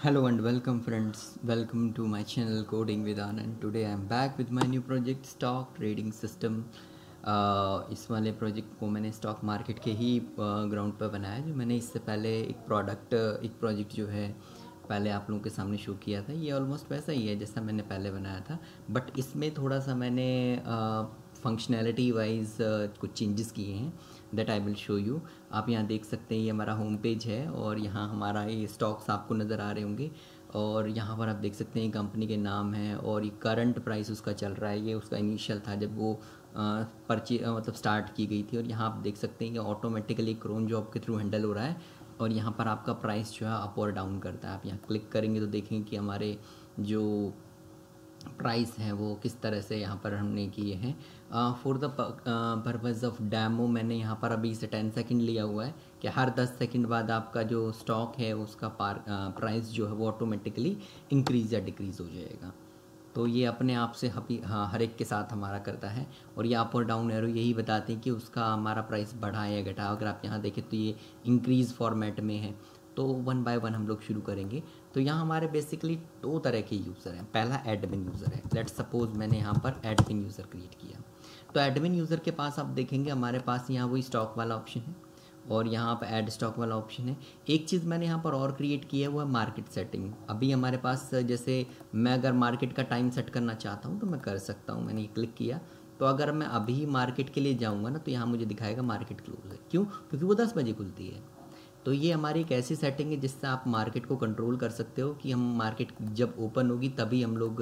Hello and welcome friends, welcome to my channel Coding with Anand. Today I am back with my new project Stock Trading System. इस वाले project को मैंने stock market के ही ground पर बनाया। जो मैंने इससे पहले एक प्रोजेक्ट जो है पहले आप लोगों के सामने शो किया था, ये ऑलमोस्ट वैसा ही है जैसा मैंने पहले बनाया था, बट इसमें थोड़ा सा मैंने फंक्शनैलिटी वाइज कुछ चेंजेस किए हैं that I will show you. आप यहाँ देख सकते हैं ये हमारा होम पेज है और यहाँ हमारा ये स्टॉक्स आपको नज़र आ रहे होंगे और यहाँ पर आप देख सकते हैं कंपनी के नाम है और ये करंट प्राइस उसका चल रहा है। ये उसका इनिशियल था जब वो मतलब स्टार्ट की गई थी और यहाँ आप देख सकते हैं कि ऑटोमेटिकली क्रोन जॉब के थ्रू हैंडल हो रहा है और यहाँ पर आपका प्राइस जो है अप और डाउन करता है। आप यहाँ क्लिक करेंगे तो देखेंगे कि हमारे जो प्राइस हैं वो किस तरह से यहाँ पर हमने किए हैं। For the purpose of demo मैंने यहाँ पर अभी से 10 सेकंड लिया हुआ है कि हर 10 सेकंड बाद आपका जो स्टॉक है उसका प्राइस जो है वो ऑटोमेटिकली इंक्रीज़ या डिक्रीज़ हो जाएगा। तो ये अपने आप से हर एक के साथ हमारा करता है और ये अप और डाउन एरो यही बताते हैं कि उसका हमारा प्राइस बढ़ा या घटा। अगर आप यहाँ देखें तो ये इंक्रीज़ फॉर्मेट में है। तो वन बाय वन हम लोग शुरू करेंगे। तो यहाँ हमारे बेसिकली दो तरह के यूज़र हैं। पहला एडमिन यूज़र है। लेट्स सपोज मैंने यहाँ पर एडमिन यूज़र क्रिएट किया। तो एडमिन यूज़र के पास आप देखेंगे हमारे पास यहाँ वही स्टॉक वाला ऑप्शन है और यहाँ पर ऐड स्टॉक वाला ऑप्शन है। एक चीज़ मैंने यहाँ पर और क्रिएट किया है वो है मार्केट सेटिंग। अभी हमारे पास जैसे मैं अगर मार्केट का टाइम सेट करना चाहता हूँ तो मैं कर सकता हूँ। मैंने क्लिक किया तो अगर मैं अभी मार्केट के लिए जाऊँगा ना तो यहाँ मुझे दिखाएगा मार्केट क्लोज है। क्यों? क्योंकि वो 10 बजे खुलती है। तो ये हमारी एक ऐसी सेटिंग है जिससे आप मार्केट को कंट्रोल कर सकते हो कि हम मार्केट जब ओपन होगी तभी हम लोग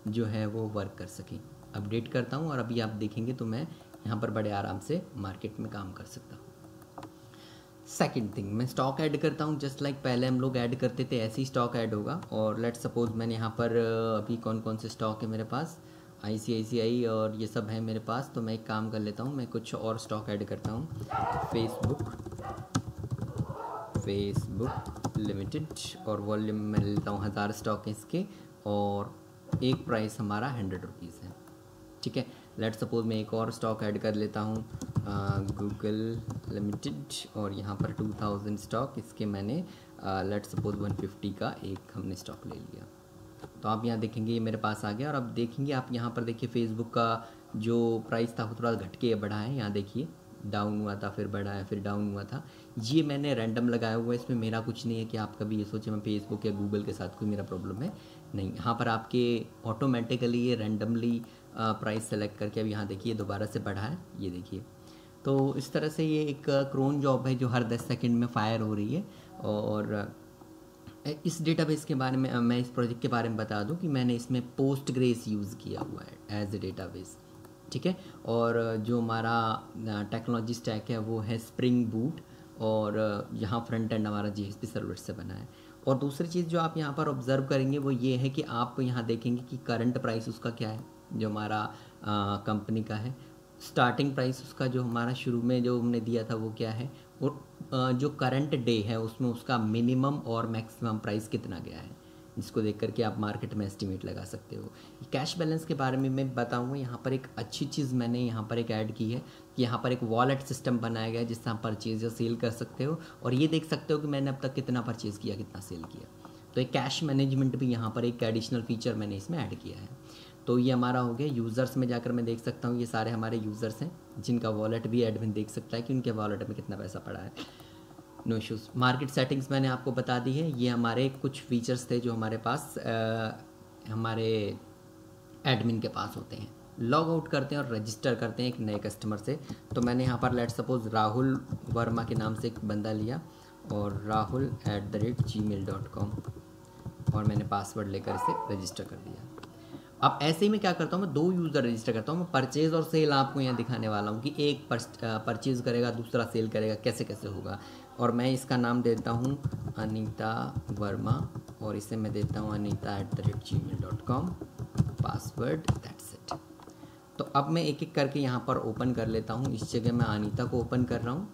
जो है वो वर्क कर सकें। अपडेट करता हूँ और अभी आप देखेंगे तो मैं यहाँ पर बड़े आराम से मार्केट में काम कर सकता हूँ। सेकंड थिंग, मैं स्टॉक ऐड करता हूँ जस्ट लाइक पहले हम लोग ऐड करते थे ऐसे ही स्टॉक ऐड होगा। और लेट्स सपोज मैंने यहाँ पर अभी कौन कौन से स्टॉक है मेरे पास, ICICI और ये सब है मेरे पास। तो मैं एक काम कर लेता हूँ, मैं कुछ और स्टॉक ऐड करता हूँ। फेसबुक लिमिटेड और वॉल्यूम में लेता हूँ 1000 स्टॉक हैं इसके और एक प्राइस हमारा 100 रुपीज़ है। ठीक है, लेट्स सपोज मैं एक और स्टॉक ऐड कर लेता हूँ गूगल लिमिटेड और यहाँ पर 2000 स्टॉक इसके मैंने लेट्स सपोज 150 का एक हमने स्टॉक ले लिया। तो आप यहाँ देखेंगे ये मेरे पास आ गया और अब देखेंगे आप यहाँ पर देखिए फेसबुक का जो प्राइस था वो थोड़ा घट के बढ़ा है। यहाँ देखिए डाउन हुआ था फिर बढ़ा है फिर डाउन हुआ था। ये मैंने रैंडम लगाया हुआ है, इसमें मेरा कुछ नहीं है कि आप कभी ये सोचें मैं फेसबुक या गूगल के साथ कोई मेरा प्रॉब्लम है, नहीं। यहाँ पर आपके ऑटोमेटिकली ये रैंडमली प्राइस सेलेक्ट करके अब यहाँ देखिए दोबारा से बढ़ा है, ये देखिए। तो इस तरह से ये एक क्रोन जॉब है जो हर 10 सेकंड में फायर हो रही है। और इस डेटाबेस के बारे में मैं इस प्रोजेक्ट के बारे में बता दूं कि मैंने इसमें पोस्टग्रेस यूज़ किया हुआ है एज ए डेटाबेस। ठीक है, और जो हमारा टेक्नोलॉजी स्टैक है वो है स्प्रिंग बूट और यहाँ फ्रंट एंड हमारा JSP सर्वर से बना है। और दूसरी चीज़ जो आप यहाँ पर ऑब्ज़र्व करेंगे वो ये है कि आप यहाँ देखेंगे कि करंट प्राइस उसका क्या है, जो हमारा कंपनी का है। स्टार्टिंग प्राइस उसका जो हमारा शुरू में जो हमने दिया था वो क्या है, और जो करंट डे है उसमें उसका मिनिमम और मैक्सिमम प्राइस कितना गया है, जिसको देख करके आप मार्केट में एस्टिमेट लगा सकते हो। कैश बैलेंस के बारे में मैं बताऊंगा। यहाँ पर एक अच्छी चीज़ मैंने यहाँ पर एक ऐड की है कि यहाँ पर एक वॉलेट सिस्टम बनाया गया है जिससे आप परचेज या सेल कर सकते हो और ये देख सकते हो कि मैंने अब तक कितना परचेज़ किया कितना सेल किया। तो एक कैश मैनेजमेंट भी यहाँ पर एक एडिशनल फीचर मैंने इसमें ऐड किया है। तो ये हमारा हो गया। यूज़र्स में जाकर मैं देख सकता हूँ ये सारे हमारे यूज़र्स हैं जिनका वॉलेट भी एडमिन देख सकता है कि उनके वॉलेट में कितना पैसा पड़ा है। No issues. मार्केट सेटिंग्स मैंने आपको बता दी है। ये हमारे कुछ फीचर्स थे जो हमारे पास हमारे एडमिन के पास होते हैं। लॉग आउट करते हैं और रजिस्टर करते हैं एक नए कस्टमर से। तो मैंने यहाँ पर लेट्स सपोज राहुल वर्मा के नाम से एक बंदा लिया और rahul@gmail.com और मैंने पासवर्ड लेकर इसे रजिस्टर कर दिया। अब ऐसे ही मैं क्या करता हूँ, मैं 2 यूज़र रजिस्टर करता हूँ। मैं परचेज़ और सेल आपको यहाँ दिखाने वाला हूँ कि एक परचेज़ करेगा दूसरा सेल करेगा, कैसे कैसे होगा। और मैं इसका नाम देता हूँ अनीता वर्मा और इसे मैं देता हूँ anita@gmail.com पासवर्ड, दैट्स इट। तो अब मैं एक एक करके यहाँ पर ओपन कर लेता हूँ। इस जगह मैं अनीता को ओपन कर रहा हूँ,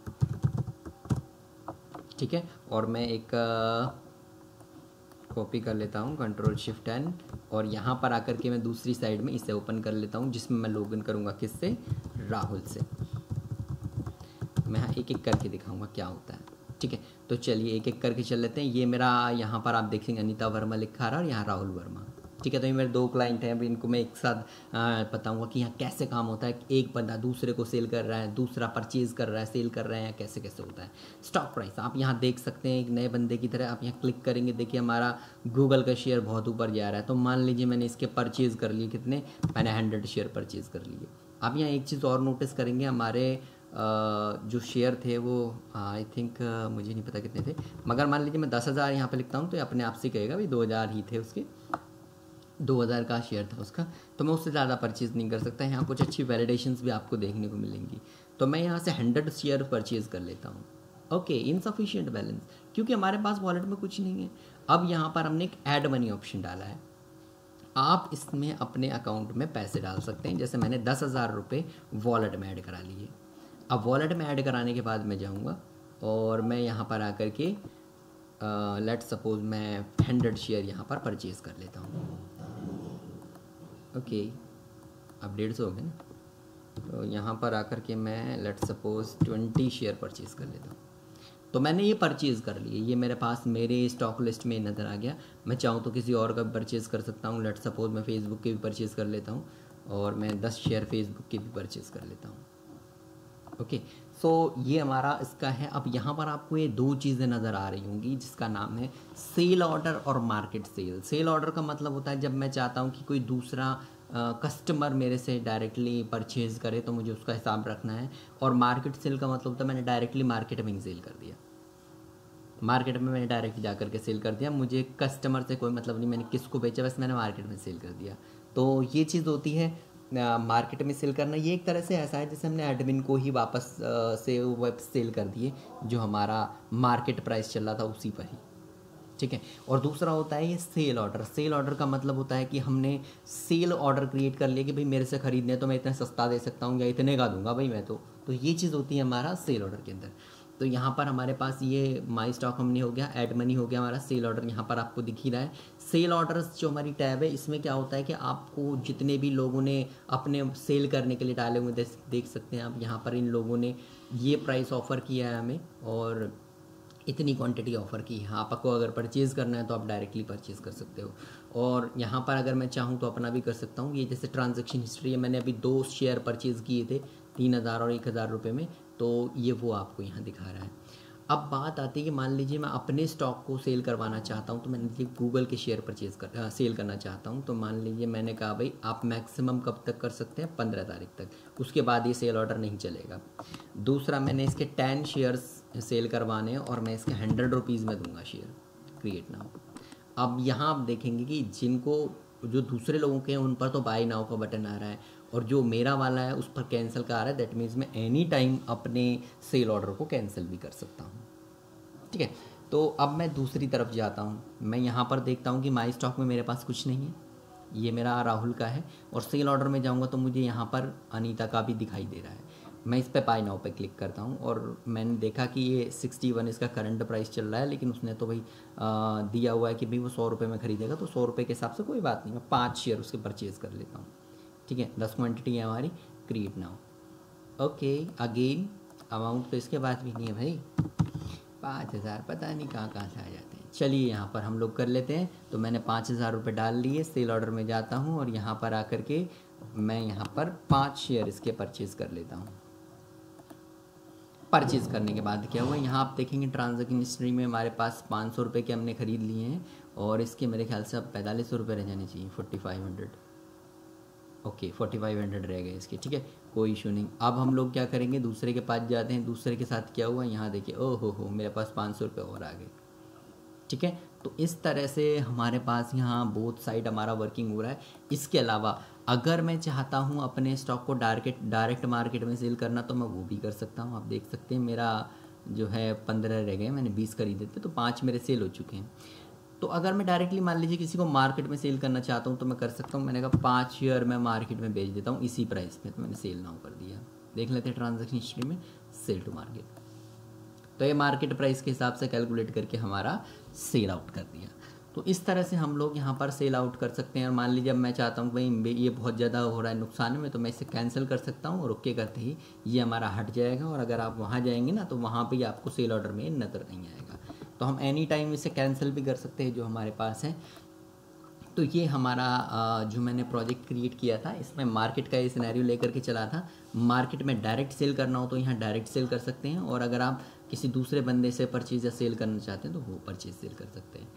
ठीक है। और मैं एक कॉपी कर लेता हूँ Ctrl+Shift+N और यहाँ पर आकर के मैं दूसरी साइड में इसे ओपन कर लेता हूँ जिसमें मैं लॉगिन करूँगा किससे, राहुल से। मैं एक एक करके दिखाऊँगा क्या होता है। ठीक है, तो चलिए एक एक करके चल लेते हैं। ये मेरा यहाँ पर आप देखेंगे अनीता वर्मा लिखा रहा है और यहाँ राहुल वर्मा। ठीक है, तो ये मेरे 2 क्लाइंट हैं। अभी इनको मैं एक साथ बताऊंगा कि यहाँ कैसे काम होता है। एक बंदा दूसरे को सेल कर रहा है, दूसरा परचेज कर रहा है, सेल कर रहा है, कैसे कैसे होता है। स्टॉक प्राइस आप यहाँ देख सकते हैं, एक नए बंदे की तरह आप यहाँ क्लिक करेंगे, देखिए हमारा गूगल का शेयर बहुत ऊपर जा रहा है। तो मान लीजिए मैंने इसके परचेज़ कर लिए, कितने, मैंने 100 शेयर परचेज़ कर लिए। आप यहाँ एक चीज़ और नोटिस करेंगे, हमारे जो शेयर थे वो आई थिंक मुझे नहीं पता कितने थे, मगर मान लीजिए मैं 10,000 यहाँ पे लिखता हूँ तो ये अपने आप से कहेगा भाई 2,000 ही थे उसके, 2,000 का शेयर था उसका, तो मैं उससे ज़्यादा परचेज़ नहीं कर सकता। यहाँ कुछ अच्छी वैलिडेशंस भी आपको देखने को मिलेंगी। तो मैं यहाँ से 100 शेयर परचेज़ कर लेता हूँ। ओके, इनसफिशिएंट बैलेंस, क्योंकि हमारे पास वॉलेट में कुछ नहीं है। अब यहाँ पर हमने एक ऐड मनी ऑप्शन डाला है, आप इसमें अपने अकाउंट में पैसे डाल सकते हैं। जैसे मैंने 10,000 रुपये वॉलेट में ऐड करा लिए। अब वॉलेट में ऐड कराने के बाद मैं जाऊंगा और मैं यहाँ पर आकर के लेट सपोज मैं 100 शेयर यहाँ पर परचेज़ कर लेता हूँ। ओके, अब 150 हो गए ना, तो यहाँ पर आकर के मैं लेट सपोज 20 शेयर परचेज़ कर लेता हूँ। तो मैंने ये परचेज़ कर लिए, ये मेरे पास मेरे स्टॉक लिस्ट में नज़र आ गया। मैं चाहूँ तो किसी और का भी परचेज़ कर सकता हूँ। लेट सपोज मैं फेसबुक के भी परचेज़ कर लेता हूँ और मैं 10 शेयर फेसबुक के भी परचेज़ कर लेता हूँ। ओके, सो ये हमारा इसका है। अब यहाँ पर आपको ये 2 चीज़ें नज़र आ रही होंगी जिसका नाम है सेल ऑर्डर और मार्केट सेल। सेल ऑर्डर का मतलब होता है जब मैं चाहता हूँ कि कोई दूसरा कस्टमर मेरे से डायरेक्टली परचेज़ करे तो मुझे उसका हिसाब रखना है। और मार्केट सेल का मतलब होता है मैंने डायरेक्टली मार्केट में ही सेल कर दिया, मार्केट में मैंने डायरेक्ट जा करके सेल कर दिया, मुझे कस्टमर से कोई मतलब नहीं, मैंने किसको बेचा बस मैंने मार्केट में सेल कर दिया। तो ये चीज़ होती है मार्केट में सेल करना। ये एक तरह से ऐसा है जैसे हमने एडमिन को ही वापस से वेब सेल कर दिए, जो हमारा मार्केट प्राइस चल रहा था उसी पर ही। ठीक है, और दूसरा होता है ये सेल ऑर्डर। सेल ऑर्डर का मतलब होता है कि हमने सेल ऑर्डर क्रिएट कर लिया कि भाई मेरे से ख़रीदने तो मैं इतना सस्ता दे सकता हूँ या इतने का दूंगा भाई मैं तो ये चीज़ होती है हमारा सेल ऑर्डर के अंदर। तो यहाँ पर हमारे पास ये माई स्टॉक हमने हो गया, ऐड मनी हो गया, हमारा सेल ऑर्डर यहाँ पर आपको दिख ही रहा है। सेल ऑर्डर्स जो हमारी टैब है इसमें क्या होता है कि आपको जितने भी लोगों ने अपने सेल करने के लिए डाले हुए देख सकते हैं आप यहाँ पर, इन लोगों ने ये प्राइस ऑफ़र किया है हमें और इतनी क्वांटिटी ऑफ़र की है। आपको अगर परचेज़ करना है तो आप डायरेक्टली परचेज़ कर सकते हो। और यहाँ पर अगर मैं चाहूँ तो अपना भी कर सकता हूँ। ये जैसे ट्रांजैक्शन हिस्ट्री है, मैंने अभी 2 शेयर परचेज़ किए थे 3,000 और 1,000 रुपये में, तो ये वो आपको यहाँ दिखा रहा है। अब बात आती है कि मान लीजिए मैं अपने स्टॉक को सेल करवाना चाहता हूँ, तो मैंने गूगल के शेयर सेल करना चाहता हूँ। तो मान लीजिए मैंने कहा भाई आप मैक्सिमम कब तक कर सकते हैं, 15 तारीख तक, उसके बाद ये सेल ऑर्डर नहीं चलेगा। दूसरा, मैंने इसके 10 शेयर्स सेल करवाने हैं और मैं इसके 100 रुपीज़ में दूंगा शेयर, क्रिएट नाउ। अब यहाँ आप देखेंगे कि जिनको जो दूसरे लोगों के हैं उन पर तो बाय नाउ का बटन आ रहा है और जो मेरा वाला है उस पर कैंसिल का आ रहा है। दैट मीन्स मैं एनी टाइम अपने सेल ऑर्डर को कैंसिल भी कर सकता हूँ। ठीक है, तो अब मैं दूसरी तरफ जाता हूँ, मैं यहाँ पर देखता हूँ कि माई स्टॉक में मेरे पास कुछ नहीं है, ये मेरा राहुल का है। और सेल ऑर्डर में जाऊँगा तो मुझे यहाँ पर अनीता का भी दिखाई दे रहा है। मैं इस पे बाय नाउ पे क्लिक करता हूँ और मैंने देखा कि ये 61 इसका करंट प्राइस चल रहा है, लेकिन उसने तो भाई दिया हुआ है कि भाई वो 100 रुपये में ख़रीदेगा, तो 100 रुपये के हिसाब से कोई बात नहीं, मैं 5 शेयर उसके परचेज़ कर लेता हूँ। ठीक है, 10 क्वान्टिटी है हमारी, create now. Okay, again amount तो इसके बाद भी नहीं है भाई, 5,000 पता नहीं कहाँ से आ जाते हैं। चलिए यहाँ पर हम लोग कर लेते हैं। तो मैंने 5,000 रुपये डाल लिए, सेल ऑर्डर में जाता हूँ और यहाँ पर आकर के मैं यहाँ पर 5 शेयर इसके परचेज़ कर लेता हूँ। परचेज़ करने के बाद क्या हुआ, यहाँ आप देखेंगे ट्रांजैक्शन हिस्ट्री में हमारे पास 500 रुपये के हमने ख़रीद लिए हैं और इसके मेरे ख्याल से अब 4500 रुपये रह जाने चाहिए, 4500। ओके, 4500 रह गए इसके। ठीक है, कोई इशू नहीं। अब हम लोग क्या करेंगे, दूसरे के पास जाते हैं। दूसरे के साथ क्या हुआ, यहाँ देखिए, ओहो हो, मेरे पास 500 रुपये और आ गए। ठीक है, तो इस तरह से हमारे पास यहाँ बोथ साइड हमारा वर्किंग हो रहा है। इसके अलावा अगर मैं चाहता हूँ अपने स्टॉक को डायरेक्ट मार्केट में सेल करना तो मैं वो भी कर सकता हूँ। आप देख सकते हैं मेरा जो है 15 रह गए, मैंने 20 खरीदे थे तो 5 मेरे सेल हो चुके हैं। तो अगर मैं डायरेक्टली मान लीजिए किसी को मार्केट में सेल करना चाहता हूँ तो मैं कर सकता हूँ। मैंने कहा 5 शेयर मैं मार्केट में बेच देता हूँ इसी प्राइस पे, तो मैंने सेल नाउ कर दिया। देख लेते हैं ट्रांजैक्शन हिस्ट्री में, सेल टू मार्केट। तो ये मार्केट प्राइस के हिसाब से कैलकुलेट करके हमारा सेल आउट कर दिया। तो इस तरह से हम लोग यहाँ पर सेल आउट कर सकते हैं। और मान लीजिए अब मैं चाहता हूँ भाई ये बहुत ज़्यादा हो रहा है नुकसान में, तो मैं इसे कैंसिल कर सकता हूँ और ओके करते ही ये हमारा हट जाएगा। और अगर आप वहाँ जाएंगे ना तो वहाँ पे आपको सेल ऑर्डर में नज़र नहीं आएगा। तो हम एनी टाइम इसे कैंसिल भी कर सकते हैं जो हमारे पास है। तो ये हमारा जो मैंने प्रोजेक्ट क्रिएट किया था, इसमें मार्केट का ये सिनेरियो लेकर के चला था। मार्केट में डायरेक्ट सेल करना हो तो यहाँ डायरेक्ट सेल कर सकते हैं, और अगर आप किसी दूसरे बंदे से परचेज या सेल करना चाहते हैं तो वो परचेज सेल कर सकते हैं।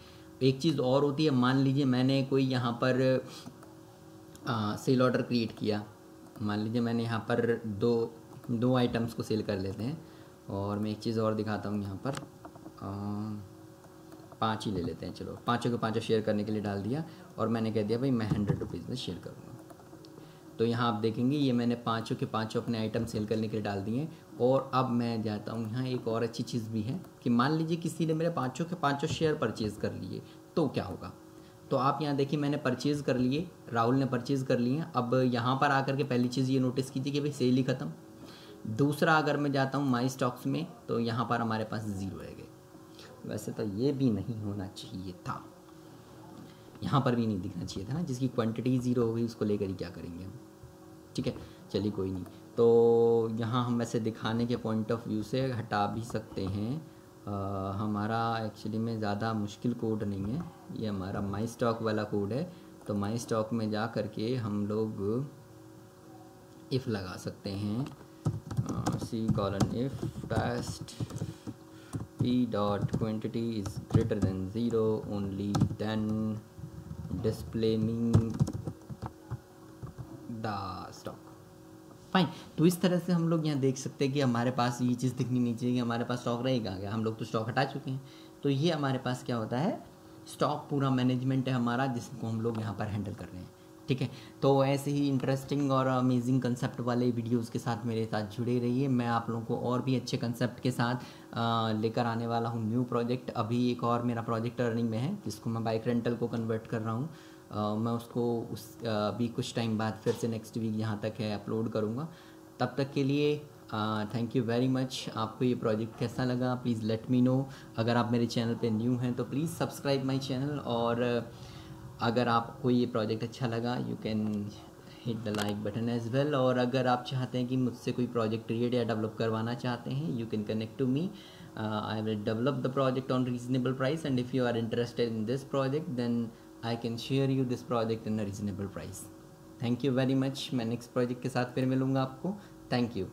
एक चीज़ और होती है, मान लीजिए मैंने कोई यहाँ पर सेल ऑर्डर क्रिएट किया। मान लीजिए मैंने यहाँ पर दो आइटम्स को सेल कर लेते हैं, और मैं एक चीज़ और दिखाता हूँ यहाँ पर 5 ही ले लेते हैं। चलो 5 के 5 शेयर करने के लिए डाल दिया, और मैंने कह दिया भाई मैं 100 रुपीज़ में शेयर करूँगा। तो यहाँ आप देखेंगे ये मैंने 5 के 5 अपने आइटम सेल करने के लिए डाल दिए। और अब मैं जाता हूँ, यहाँ एक और अच्छी चीज़ भी है कि मान लीजिए किसी ने मेरे 5 के 5 शेयर परचेज़ कर लिए तो क्या होगा। तो आप यहाँ देखिए मैंने परचेज़ कर लिए, राहुल ने परचेज़ कर लिए। अब यहाँ पर आकर के पहली चीज़ ये नोटिस कीजिए कि भाई सेल ही ख़त्म। दूसरा, अगर मैं जाता हूँ माई स्टॉक्स में तो यहाँ पर हमारे पास 0 रह गए। वैसे तो ये भी नहीं होना चाहिए था, यहाँ पर भी नहीं दिखना चाहिए था ना। जिसकी क्वांटिटी 0 हो गई उसको लेकर ही क्या करेंगे हम। ठीक है, चलिए कोई नहीं। तो यहाँ हम वैसे दिखाने के पॉइंट ऑफ व्यू से हटा भी सकते हैं। हमारा एक्चुअली में ज़्यादा मुश्किल कोड नहीं है, ये हमारा माई स्टॉक वाला कोड है। तो माई स्टॉक में जा करके हम लोग इफ़ लगा सकते हैं, C:, if test p.quantity is greater than 0 only then displaying the stock। Fine. तो इस तरह से हम लोग यहाँ देख सकते हैं कि हमारे पास ये चीज़ दिखनी नहीं चाहिए कि हमारे पास स्टॉक रहेगा क्या। हम लोग तो स्टॉक हटा चुके हैं। तो ये हमारे पास क्या होता है, स्टॉक पूरा मैनेजमेंट है हमारा, जिसको हम लोग यहाँ पर हैंडल कर रहे हैं। ठीक है, तो ऐसे ही इंटरेस्टिंग और अमेजिंग कंसेप्ट वाले वीडियोस के साथ मेरे साथ जुड़े रहिए। मैं आप लोगों को और भी अच्छे कंसेप्ट के साथ लेकर आने वाला हूँ न्यू प्रोजेक्ट। अभी एक और मेरा प्रोजेक्ट रनिंग में है जिसको मैं बाइक रेंटल को कन्वर्ट कर रहा हूँ। मैं उसको अभी कुछ टाइम बाद फिर से नेक्स्ट वीक जहाँ तक है अपलोड करूँगा। तब तक के लिए थैंक यू वेरी मच। आपको ये प्रोजेक्ट कैसा लगा प्लीज़ लेट मी नो। अगर आप मेरे चैनल पे न्यू हैं तो प्लीज़ सब्सक्राइब माय चैनल। और अगर आपको ये प्रोजेक्ट अच्छा लगा you can hit the like button as well. और अगर आप चाहते हैं कि मुझसे कोई प्रोजेक्ट क्रिएट या डेवलप करवाना चाहते हैं you can connect to me. I will develop the project on reasonable price, and if you are interested in this project then I can share you this project in a reasonable price. Thank you very much. मैं next project के साथ फिर मिलूँगा आपको। Thank you.